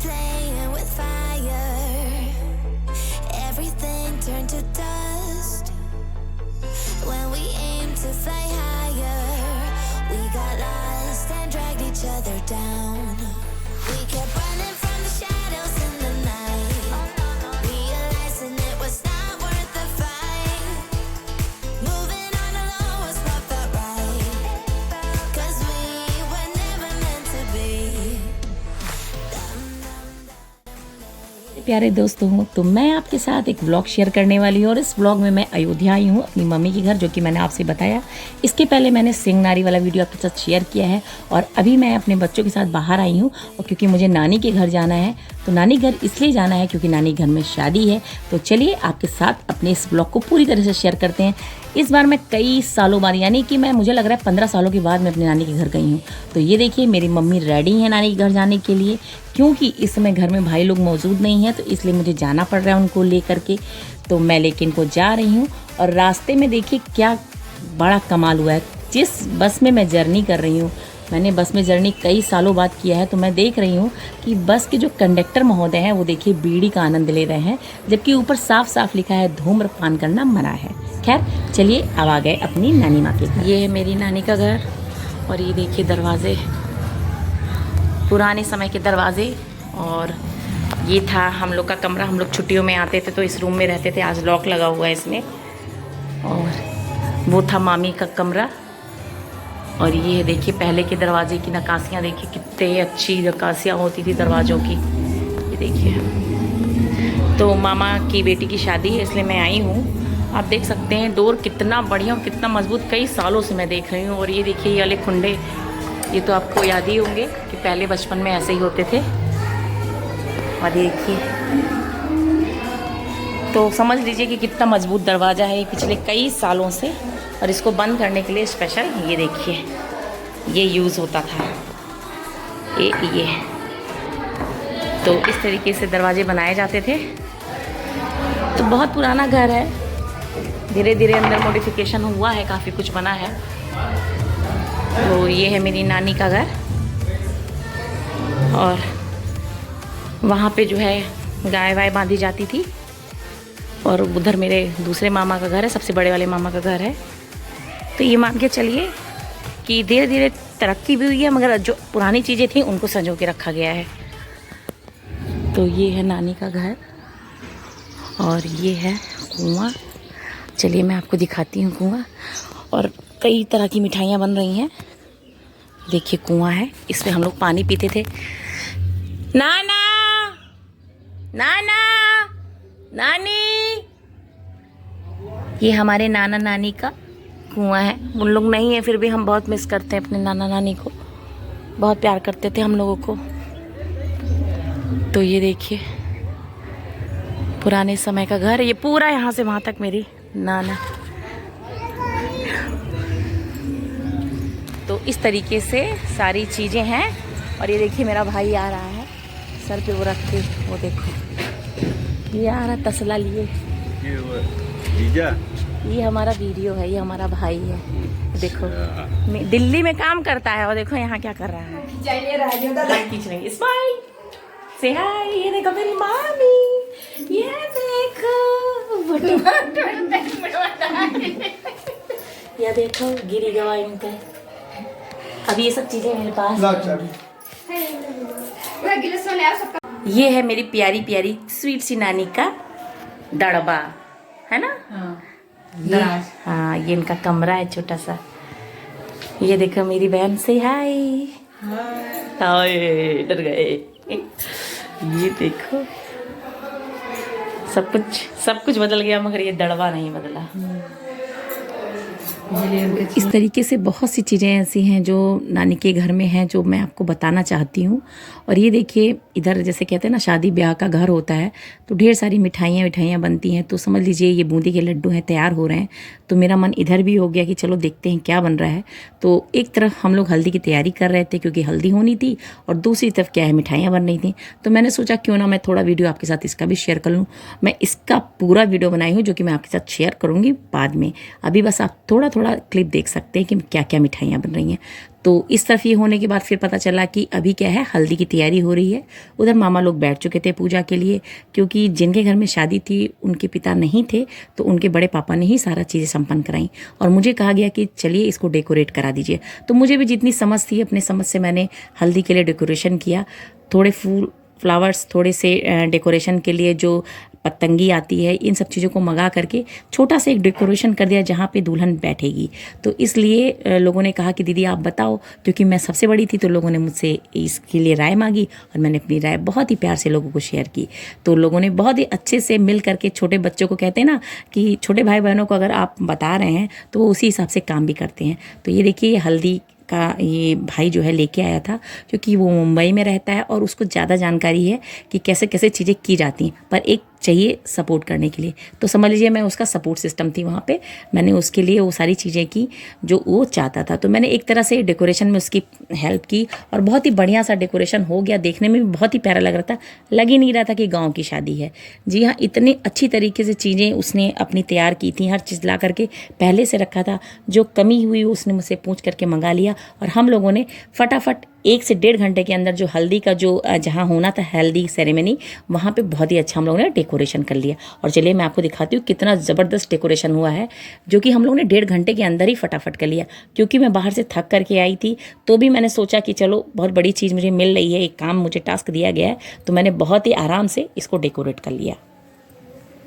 playing with fire. Everything turned to dust when we aimed to fly higher. We got lost and dragged each other down. We kept running from the shadows in the night, realizing it was not worth the fight. Moving on alone was what felt right, 'cause we were never meant to be. प्यारे दोस्तों, तो मैं आपके साथ एक vlog share करने वाली हूँ और इस व्लॉग में मैं अयोध्या आई हूँ अपनी मम्मी के घर, जो कि मैंने आपसे बताया। इसके पहले मैंने सिंगनारी वाला वीडियो आपके साथ शेयर किया है और अभी मैं अपने बच्चों के साथ बाहर आई हूँ। और क्योंकि मुझे नानी के घर जाना है, तो नानी घर इसलिए जाना है क्योंकि नानी घर में शादी है। तो चलिए आपके साथ अपने इस ब्लॉग को पूरी तरह से शेयर करते हैं। इस बार मैं कई सालों बाद, यानी कि मैं मुझे लग रहा है 15 सालों के बाद मैं अपने नानी के घर गई हूँ। तो ये देखिए मेरी मम्मी रेडी है नानी के घर जाने के लिए, क्योंकि इस समय घर में भाई लोग मौजूद नहीं हैं, तो इसलिए मुझे जाना पड़ रहा है उनको ले करके। तो मैं लेके इनको जा रही हूँ और रास्ते में देखिए क्या बड़ा कमाल हुआ है। जिस बस में मैं जर्नी कर रही हूँ, मैंने बस में जर्नी कई सालों बाद किया है, तो मैं देख रही हूँ कि बस के जो कंडक्टर महोदय हैं वो देखिए बीड़ी का आनंद ले रहे हैं, जबकि ऊपर साफ साफ लिखा है धूम्रपान करना मना है। खैर चलिए अब आ गए अपनी नानी माँ के घर। ये है मेरी नानी का घर और ये देखिए दरवाजे, पुराने समय के दरवाजे। और ये था हम लोग का कमरा, हम लोग छुट्टियों में आते थे तो इस रूम में रहते थे। आज लॉक लगा हुआ है इसमें। और वो था मामी का कमरा। और ये देखिए पहले के दरवाजे की नक्काशियाँ, देखिए कितने अच्छी नक्काशियाँ होती थी दरवाज़ों की। ये देखिए, तो मामा की बेटी की शादी है इसलिए मैं आई हूँ। आप देख सकते हैं डोर कितना बढ़िया और कितना मजबूत, कई सालों से मैं देख रही हूँ। और ये देखिए ये वाले खुंडे, ये तो आपको याद ही होंगे कि पहले बचपन में ऐसे ही होते थे। और देखिए, तो समझ लीजिए कि कितना मजबूत दरवाज़ा है पिछले कई सालों से। और इसको बंद करने के लिए स्पेशल ये देखिए ये यूज़ होता था, ये तो इस तरीके से दरवाजे बनाए जाते थे। तो बहुत पुराना घर है, धीरे धीरे अंदर मॉडिफिकेशन हुआ है, काफ़ी कुछ बना है। तो ये है मेरी नानी का घर और वहाँ पे जो है गाय वाय बांधी जाती थी। और उधर मेरे दूसरे मामा का घर है, सबसे बड़े वाले मामा का घर है। तो ये मान के चलिए कि धीरे धीरे तरक्की भी हुई है, मगर जो पुरानी चीज़ें थी उनको संजो के रखा गया है। तो ये है नानी का घर और ये है कुआं। चलिए मैं आपको दिखाती हूँ कुआं। और कई तरह की मिठाइयाँ बन रही हैं। देखिए कुआं है, इसमें हम लोग पानी पीते थे। नाना नाना नानी, ये हमारे नाना नानी का कुआं है। उन लोग नहीं है, फिर भी हम बहुत मिस करते हैं अपने नाना नानी को, बहुत प्यार करते थे हम लोगों को। तो ये देखिए पुराने समय का घर, ये पूरा यहाँ से वहाँ तक मेरी नाना। तो इस तरीके से सारी चीज़ें हैं। और ये देखिए मेरा भाई आ रहा है, सर पे वो रख के, वो देखो ये आ रहा तसला लिए। ये हमारा वीडियो है, ये हमारा भाई है। देखो दिल्ली में काम करता है और देखो यहाँ क्या कर रहा है। स्माइल से हाय। ये देखो मेरी मामी, ये देखो ये देखो गिरी गवा इनका। अब ये सब चीजें मेरे पास। ये है मेरी प्यारी प्यारी स्वीट सी नानी का दड़बा, है ना। हाँ ये इनका कमरा है छोटा सा। ये देखो मेरी बहन से हाय। हाय डर गए। ये देखो सब कुछ बदल गया, मगर ये दड़बा नहीं बदला। इस तरीके से बहुत सी चीज़ें ऐसी हैं जो नानी के घर में हैं, जो मैं आपको बताना चाहती हूँ। और ये देखिए इधर जैसे कहते हैं ना शादी ब्याह का घर होता है, तो ढेर सारी मिठाइयाँ बनती हैं। तो समझ लीजिए ये बूंदी के लड्डू हैं, तैयार हो रहे हैं। तो मेरा मन इधर भी हो गया कि चलो देखते हैं क्या बन रहा है। तो एक तरफ हम लोग हल्दी की तैयारी कर रहे थे क्योंकि हल्दी होनी थी, और दूसरी तरफ क्या है मिठाइयाँ बन रही थी। तो मैंने सोचा क्यों ना मैं थोड़ा वीडियो आपके साथ इसका भी शेयर कर लूँ। मैं इसका पूरा वीडियो बनाई हूँ जो कि मैं आपके साथ शेयर करूँगी बाद में। अभी बस आप थोड़ा थोड़ा क्लिप देख सकते हैं कि क्या क्या मिठाइयाँ बन रही हैं। तो इस तरफ ये होने के बाद फिर पता चला कि अभी क्या है, हल्दी की तैयारी हो रही है। उधर मामा लोग बैठ चुके थे पूजा के लिए, क्योंकि जिनके घर में शादी थी उनके पिता नहीं थे, तो उनके बड़े पापा ने ही सारा चीज़ें संपन्न कराई और मुझे कहा गया कि चलिए इसको डेकोरेट करा दीजिए। तो मुझे भी जितनी समझ थी, अपने समझ से मैंने हल्दी के लिए डेकोरेशन किया। थोड़े फ्लावर्स, थोड़े से डेकोरेशन के लिए जो पतंगी आती है, इन सब चीज़ों को मंगा करके छोटा सा एक डेकोरेशन कर दिया जहाँ पे दुल्हन बैठेगी। तो इसलिए लोगों ने कहा कि दीदी आप बताओ, क्योंकि मैं सबसे बड़ी थी तो लोगों ने मुझसे इसके लिए राय मांगी और मैंने अपनी राय बहुत ही प्यार से लोगों को शेयर की। तो लोगों ने बहुत ही अच्छे से मिल करके, छोटे बच्चों को कहते हैं ना कि छोटे भाई बहनों को अगर आप बता रहे हैं तो वो उसी हिसाब से काम भी करते हैं। तो ये देखिए, ये हल्दी का ये भाई जो है लेके आया था, क्योंकि वो मुंबई में रहता है और उसको ज़्यादा जानकारी है कि कैसे कैसे चीज़ें की जाती हैं, पर एक चाहिए सपोर्ट करने के लिए। तो समझ लीजिए मैं उसका सपोर्ट सिस्टम थी वहाँ पे। मैंने उसके लिए वो सारी चीज़ें की जो वो चाहता था। तो मैंने एक तरह से डेकोरेशन में उसकी हेल्प की और बहुत ही बढ़िया सा डेकोरेशन हो गया। देखने में भी बहुत ही प्यारा लग रहा था, लग ही नहीं रहा था कि गाँव की शादी है। जी हाँ, इतनी अच्छी तरीके से चीज़ें उसने अपनी तैयार की थी, हर चीज़ ला करके पहले से रखा था। जो कमी हुई उसने मुझसे पूछ करके मंगा लिया और हम लोगों ने फटाफट 1 से 1.5 घंटे के अंदर जो हल्दी का जो जहाँ होना था हल्दी सेरेमनी, वहाँ पे बहुत ही अच्छा हम लोगों ने डेकोरेशन कर लिया। और चलिए मैं आपको दिखाती हूँ कितना ज़बरदस्त डेकोरेशन हुआ है, जो कि हम लोगों ने 1.5 घंटे के अंदर ही फटाफट कर लिया। क्योंकि मैं बाहर से थक करके आई थी, तो भी मैंने सोचा कि चलो बहुत बड़ी चीज़ मुझे मिल रही है, एक काम मुझे टास्क दिया गया है, तो मैंने बहुत ही आराम से इसको डेकोरेट कर लिया।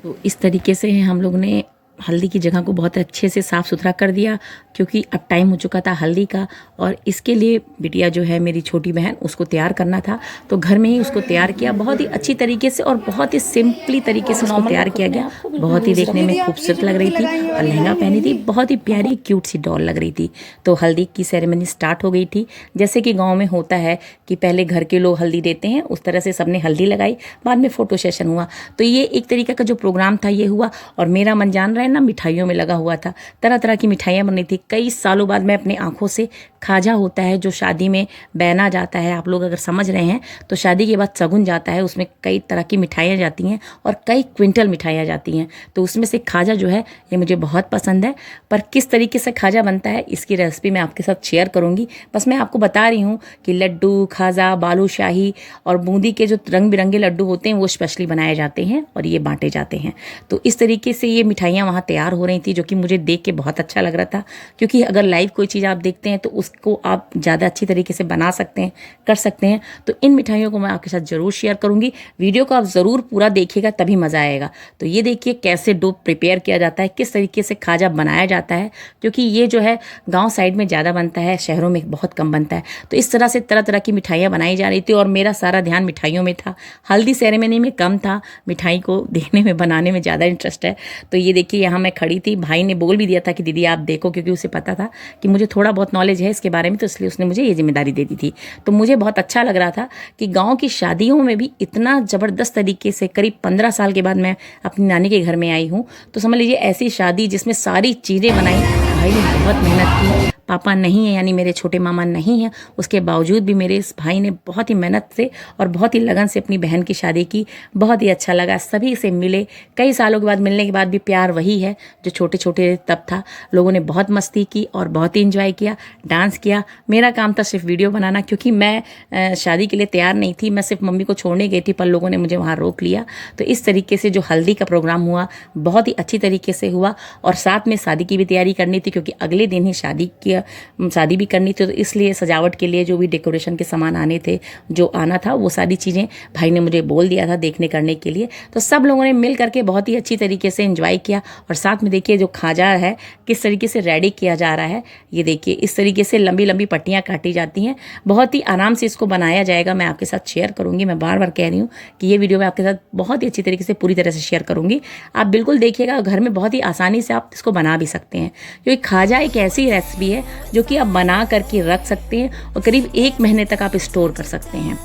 तो इस तरीके से हम लोग ने हल्दी की जगह को बहुत अच्छे से साफ़ सुथरा कर दिया, क्योंकि अब टाइम हो चुका था हल्दी का। और इसके लिए बिटिया जो है मेरी छोटी बहन, उसको तैयार करना था, तो घर में ही उसको तैयार किया बहुत ही अच्छी तरीके से और बहुत ही सिंपली तरीके से उसको तैयार किया गया। बहुत ही देखने में खूबसूरत लग रही थी और लहंगा पहनी थी, बहुत ही प्यारी क्यूट सी डॉल लग रही थी। तो हल्दी की सेरेमनी स्टार्ट हो गई थी। जैसे कि गाँव में होता है कि पहले घर के लोग हल्दी देते हैं, उस तरह से सबने हल्दी लगाई, बाद में फ़ोटो सेशन हुआ। तो ये एक तरीके का जो प्रोग्राम था ये हुआ। और मेरा मन जान रहा है ना, मिठाइयों में लगा हुआ था। तरह तरह की मिठाइयाँ बन रही थी। कई सालों बाद मैं अपनी आंखों से खाजा होता है जो शादी में बहना जाता है, आप लोग अगर समझ रहे हैं तो शादी के बाद सगुन जाता है, उसमें कई तरह की मिठाइयाँ जाती हैं और कई क्विंटल मिठाइयाँ जाती हैं। तो उसमें से खाजा जो है ये मुझे बहुत पसंद है। पर किस तरीके से खाजा बनता है इसकी रेसिपी मैं आपके साथ शेयर करूँगी। बस मैं आपको बता रही हूँ कि लड्डू, खाजा, बालूशाही और बूंदी के जो रंग बिरंगे लड्डू होते हैं वो स्पेशली बनाए जाते हैं और ये बांटे जाते हैं। तो इस तरीके से ये मिठाइयाँ वहाँ तैयार हो रही थी, जो कि मुझे देख के बहुत अच्छा लग रहा था। क्योंकि अगर लाइव कोई चीज़ आप देखते हैं तो उसको आप ज़्यादा अच्छी तरीके से बना सकते हैं, कर सकते हैं। तो इन मिठाइयों को मैं आपके साथ ज़रूर शेयर करूँगी। वीडियो को आप ज़रूर पूरा देखिएगा, तभी मज़ा आएगा। तो ये देखिए कैसे डो प्रिपेयर किया जाता है, किस तरीके से खाजा बनाया जाता है, क्योंकि ये जो है गाँव साइड में ज़्यादा बनता है, शहरों में बहुत कम बनता है। तो इस तरह से तरह तरह की मिठाइयाँ बनाई जा रही थी और मेरा सारा ध्यान मिठाइयों में था। हल्दी सेरेमनी में कम था, मिठाई को देखने में, बनाने में ज़्यादा इंटरेस्ट है। तो ये देखिए यहाँ मैं खड़ी थी, भाई ने बोल भी दिया था कि दीदी आप देखो, क्योंकि उसे पता था कि मुझे थोड़ा बहुत नॉलेज है इसके बारे में, तो इसलिए उसने मुझे ये जिम्मेदारी दे दी थी। तो मुझे बहुत अच्छा लग रहा था कि गाँव की शादियों में भी इतना ज़बरदस्त तरीके से, करीब 15 साल के बाद मैं अपनी नानी के घर में आई हूँ। तो समझ लीजिए ऐसी शादी जिसमें सारी चीज़ें बनाई, भाई ने बहुत मेहनत की। पापा नहीं है, यानी मेरे छोटे मामा नहीं हैं, उसके बावजूद भी मेरे इस भाई ने बहुत ही मेहनत से और बहुत ही लगन से अपनी बहन की शादी की। बहुत ही अच्छा लगा, सभी से मिले। कई सालों के बाद मिलने के बाद भी प्यार वही है जो छोटे छोटे तब था। लोगों ने बहुत मस्ती की और बहुत ही इंजॉय किया, डांस किया। मेरा काम था सिर्फ वीडियो बनाना, क्योंकि मैं शादी के लिए तैयार नहीं थी, मैं सिर्फ मम्मी को छोड़ने गई थी, पर लोगों ने मुझे वहाँ रोक लिया। तो इस तरीके से जो हल्दी का प्रोग्राम हुआ बहुत ही अच्छी तरीके से हुआ। और साथ में शादी की भी तैयारी करनी थी, क्योंकि अगले दिन ही शादी भी करनी थी। तो इसलिए सजावट के लिए जो भी डेकोरेशन के सामान आने थे, जो आना था, वो सारी चीज़ें भाई ने मुझे बोल दिया था देखने करने के लिए। तो सब लोगों ने मिल करके बहुत ही अच्छी तरीके से एंजॉय किया। और साथ में देखिए जो खाजा है किस तरीके से रेडी किया जा रहा है। ये देखिए इस तरीके से लंबी लंबी पट्टियाँ काटी जाती हैं, बहुत ही आराम से इसको बनाया जाएगा। मैं आपके साथ शेयर करूँगी, मैं बार बार कह रही हूँ कि ये वीडियो मैं आपके साथ बहुत ही अच्छी तरीके से पूरी तरह से शेयर करूँगी। आप बिल्कुल देखिएगा, घर में बहुत ही आसानी से आप इसको बना भी सकते हैं, क्योंकि खाजा एक ऐसी रेसिपी है जो कि आप बना करके रख सकते हैं और करीब 1 महीने तक आप स्टोर कर सकते हैं।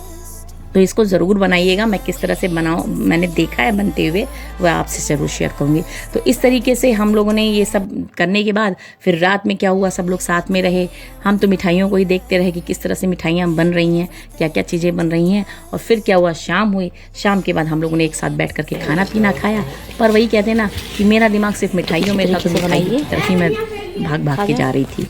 तो इसको ज़रूर बनाइएगा। मैं किस तरह से बनाऊँ, मैंने देखा है बनते हुए, वह आपसे ज़रूर शेयर करूँगी। तो इस तरीके से हम लोगों ने ये सब करने के बाद फिर रात में क्या हुआ, सब लोग साथ में रहे। हम तो मिठाइयों को ही देखते रहे कि किस तरह से मिठाइयाँ बन रही हैं, क्या क्या चीज़ें बन रही हैं। और फिर क्या हुआ, शाम हुई। शाम के बाद हम लोगों ने एक साथ बैठ करके खाना पीना खाया। पर वही कहते हैं ना कि मेरा दिमाग सिर्फ मिठाइयों में था, तो मिठाई की तरफ ही मैं भाग भाग के जा रही थी।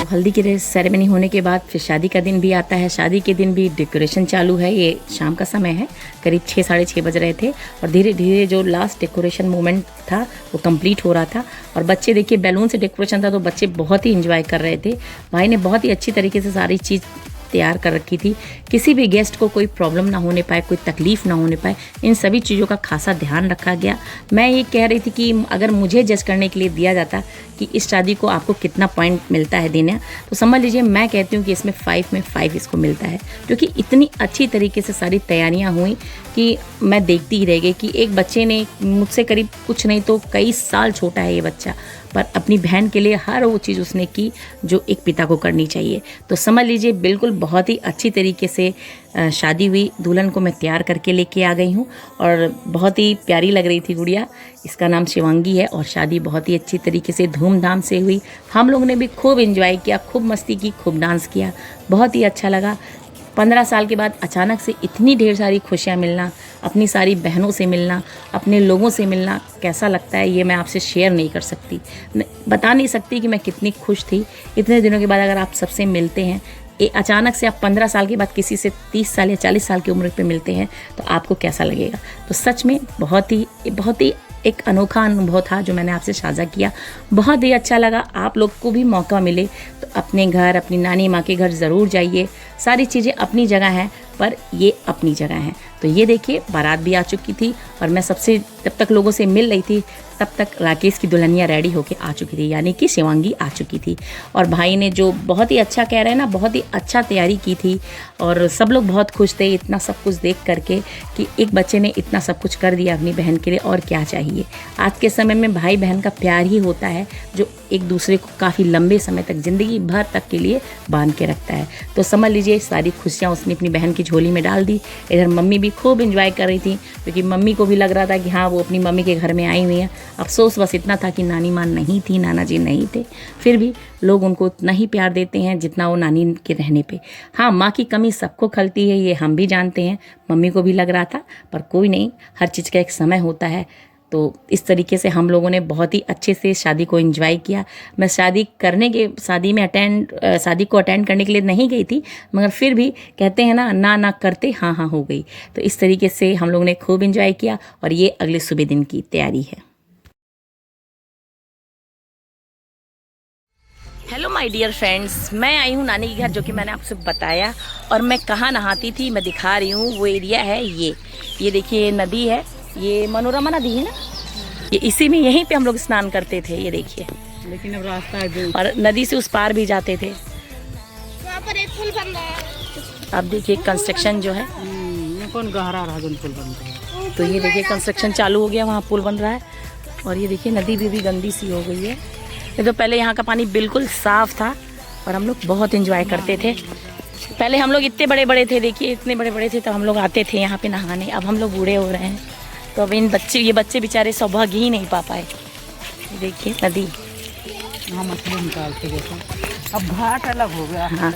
हल्दी की सेरेमनी होने के बाद फिर शादी का दिन भी आता है। शादी के दिन भी डेकोरेशन चालू है। ये शाम का समय है, करीब 6 साढ़े 6 बज रहे थे और धीरे धीरे जो लास्ट डेकोरेशन मोमेंट था वो कंप्लीट हो रहा था। और बच्चे देखिए, बैलून से डेकोरेशन था तो बच्चे बहुत ही इंजॉय कर रहे थे। भाई ने बहुत ही अच्छी तरीके से सारी चीज़ तैयार कर रखी थी, किसी भी गेस्ट को कोई प्रॉब्लम ना होने पाए, कोई तकलीफ़ ना होने पाए, इन सभी चीज़ों का खासा ध्यान रखा गया। मैं ये कह रही थी कि अगर मुझे जज करने के लिए दिया जाता कि इस शादी को आपको कितना पॉइंट मिलता है देना, तो समझ लीजिए मैं कहती हूँ कि इसमें 5 में 5 इसको मिलता है, क्योंकि इतनी अच्छी तरीके से सारी तैयारियाँ हुई कि मैं देखती ही रह गई कि एक बच्चे ने मुझसे करीब कुछ नहीं तो कई साल छोटा है ये बच्चा, पर अपनी बहन के लिए हर वो चीज़ उसने की जो एक पिता को करनी चाहिए। तो समझ लीजिए बिल्कुल बहुत ही अच्छी तरीके से शादी हुई। दुल्हन को मैं तैयार करके लेके आ गई हूँ और बहुत ही प्यारी लग रही थी गुड़िया। इसका नाम शिवांगी है और शादी बहुत ही अच्छी तरीके से धूमधाम से हुई। हम लोगों ने भी खूब एंजॉय किया, खूब मस्ती की, खूब डांस किया, बहुत ही अच्छा लगा। 15 साल के बाद अचानक से इतनी ढेर सारी खुशियाँ मिलना, अपनी सारी बहनों से मिलना, अपने लोगों से मिलना, कैसा लगता है ये मैं आपसे शेयर नहीं कर सकती, बता नहीं सकती कि मैं कितनी खुश थी। इतने दिनों के बाद अगर आप सबसे मिलते हैं, अचानक से आप 15 साल के बाद किसी से 30 साल या 40 साल की उम्र पे मिलते हैं तो आपको कैसा लगेगा। तो सच में बहुत ही एक अनोखा अनुभव था जो मैंने आपसे साझा किया। बहुत ही अच्छा लगा। आप लोग को भी मौका मिले तो अपने घर, अपनी नानी माँ के घर ज़रूर जाइए। सारी चीज़ें अपनी जगह हैं पर ये अपनी जगह हैं। तो ये देखिए बारात भी आ चुकी थी और मैं सबसे जब तक लोगों से मिल रही थी तब तक राकेश की दुल्हनिया रेडी होके आ चुकी थी, यानी कि शिवांगी आ चुकी थी। और भाई ने जो बहुत ही अच्छा कह रहे हैं ना, बहुत ही अच्छा तैयारी की थी और सब लोग बहुत खुश थे इतना सब कुछ देख करके कि एक बच्चे ने इतना सब कुछ कर दिया अपनी बहन के लिए, और क्या चाहिए। आज के समय में भाई बहन का प्यार ही होता है जो एक दूसरे को काफ़ी लंबे समय तक, ज़िंदगी भर तक के लिए बांध के रखता है। तो समझ लीजिए सारी खुशियाँ उसने अपनी बहन की झोली में डाल दी। इधर मम्मी भी खूब एंजॉय कर रही थी क्योंकि मम्मी को भी लग रहा था कि हाँ वो अपनी मम्मी के घर में आई हुई है। अफसोस बस इतना था कि नानी माँ नहीं थी, नाना जी नहीं थे, फिर भी लोग उनको उतना ही प्यार देते हैं जितना वो नानी के रहने पे। हाँ, माँ की कमी सबको खलती है, ये हम भी जानते हैं, मम्मी को भी लग रहा था, पर कोई नहीं, हर चीज़ का एक समय होता है। तो इस तरीके से हम लोगों ने बहुत ही अच्छे से शादी को एंजॉय किया। मैं शादी को अटेंड करने के लिए नहीं गई थी, मगर फिर भी कहते हैं ना करते हाँ हाँ हो गई। तो इस तरीके से हम लोगों ने खूब एंजॉय किया और ये अगले सुबह दिन की तैयारी है। हेलो माय डियर फ्रेंड्स, मैं आई हूँ नानी के घर, जो कि मैंने आपसे बताया। और मैं कहाँ नहाती थी मैं दिखा रही हूँ। वो एरिया है ये देखिए नदी है, ये मनोरमा नदी है ना, ये इसी में यहीं पे हम लोग स्नान करते थे। ये देखिए, लेकिन अब रास्ता है और नदी से उस पार भी जाते थे। वहाँ पर एक पुल बन रहा है। अब देखिए कंस्ट्रक्शन जो है, कौन गहरा रहा पुल बन रहा है। तो ये देखिए कंस्ट्रक्शन चालू हो गया, वहाँ पुल बन रहा है। और ये देखिए नदी भी गंदी सी हो गई है। ये तो पहले यहाँ का पानी बिल्कुल साफ था और हम लोग बहुत एंजॉय करते थे। पहले हम लोग इतने बड़े बड़े थे, देखिए इतने बड़े बड़े थे, तो हम लोग आते थे यहाँ पे नहाने। अब हम लोग बूढ़े हो रहे हैं तो अब ये बच्चे बेचारे सौभाग्य ही नहीं पा पाए। देखिए नदी, हाँ मछली निकालते देखो। अब घाट अलग हो गया। हाँ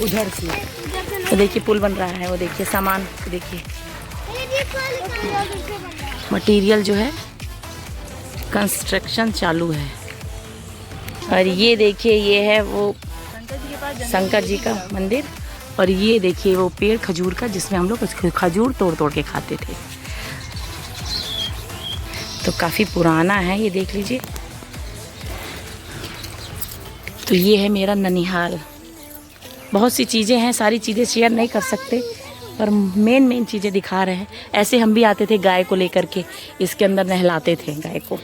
उधर से तो देखिए पुल बन रहा है। वो देखिए सामान, देखिए मटेरियल जो है, कंस्ट्रक्शन चालू है। और ये देखिए ये है वो शंकर जी का मंदिर, और ये देखिए वो पेड़ खजूर का जिसमें हम लोग खजूर तोड़ तोड़ के खाते थे। तो काफ़ी पुराना है, ये देख लीजिए। तो ये है मेरा ननिहाल। बहुत सी चीज़ें हैं, सारी चीज़ें शेयर नहीं कर सकते, पर मेन चीज़ें दिखा रहे हैं। ऐसे हम भी आते थे गाय को लेकर के, इसके अंदर नहलाते थे गाय को,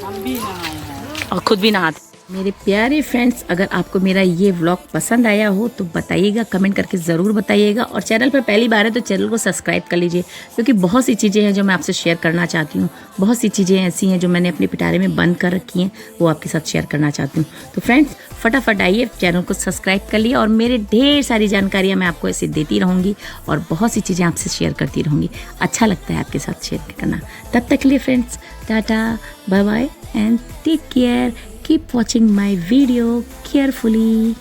हम भी नहाए हैं और खुद भी नहाते। मेरे प्यारे फ्रेंड्स, अगर आपको मेरा ये व्लॉग पसंद आया हो तो बताइएगा, कमेंट करके ज़रूर बताइएगा। और चैनल पर पहली बार है तो चैनल को सब्सक्राइब कर लीजिए, क्योंकि बहुत सी चीज़ें हैं जो मैं आपसे शेयर करना चाहती हूँ। बहुत सी चीज़ें ऐसी हैं जो मैंने अपने पिटारे में बंद कर रखी हैं, वो आपके साथ शेयर करना चाहती हूँ। तो फ्रेंड्स फटाफट आइए, चैनल को सब्सक्राइब कर लिए, और मेरे ढेर सारी जानकारियाँ मैं आपको ऐसे देती रहूँगी और बहुत सी चीज़ें आपसे शेयर करती रहूँगी। अच्छा लगता है आपके साथ शेयर करना। तब तक के लिए friends, tata, bye bye and take care. Keep watching my video carefully.